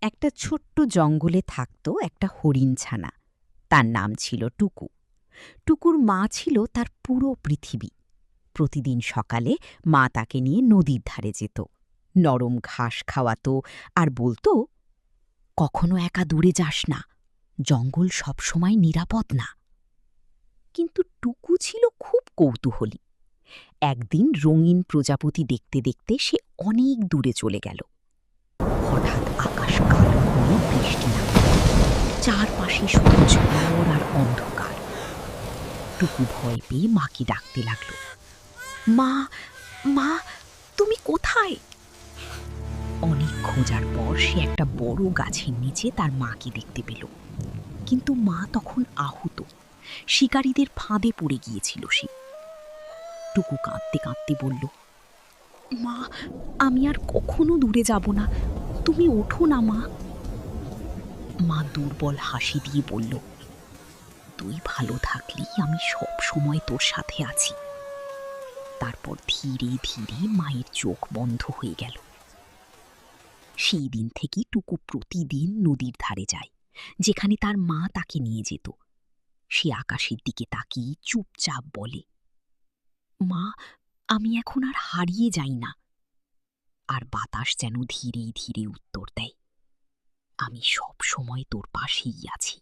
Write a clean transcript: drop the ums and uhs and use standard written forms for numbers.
একটা ছোট্ট জঙ্গলে থাকত একটা হরিণ ছানা। তার নাম ছিল টুকু। টুকুর মা ছিল তার পুরো পৃথিবী। প্রতিদিন সকালে মা তাকে নিয়ে নদীর ধারে যেত, নরম ঘাস খাওয়াতো আর বলতো, কখনো একা দূরে যাস না, জঙ্গল সবসময় নিরাপদ না। কিন্তু টুকু ছিল খুব কৌতূহলী। একদিন রঙিন প্রজাপতি দেখতে দেখতে সে অনেক দূরে চলে গেল। হঠাৎ আকাশ কালো হয়ে বৃষ্টি নামল। চারপাশে শুধু ঝড় আর অন্ধকার। টুকু ভয় পেয়ে মাকে ডাকতে লাগল, মা, মা, তুমি কোথায়? অনেক খোঁজার পর সে একটা বড় গাছের নিচে তার মাকে দেখতে পেল। কিন্তু মা তখন আহত, শিকারীদের ফাঁদে পড়ে গিয়েছিল সে। টুকু কাঁদতে কাঁদতে বলল, মা, আমি আর কখনো দূরে যাব না, তুমি ওঠো না মা। মা দুর্বল হাসি দিয়ে বলল, তুই ভালো থাকলেই আমি সব সময় তোর সাথে আছি। তারপর ধীরে ধীরে মায়ের চোখ বন্ধ হয়ে গেল। সেই দিন থেকে টুকু প্রতিদিন নদীর ধারে যায়, যেখানে তার মা তাকে নিয়ে যেত। সে আকাশের দিকে তাকিয়ে চুপচাপ বলে, মা, আমি এখন আর হারিয়ে যাই না। আর বাতাস যেন ধীরে ধীরে উত্তর দেয়, আমি সব সময় তোর পাশেই আছি।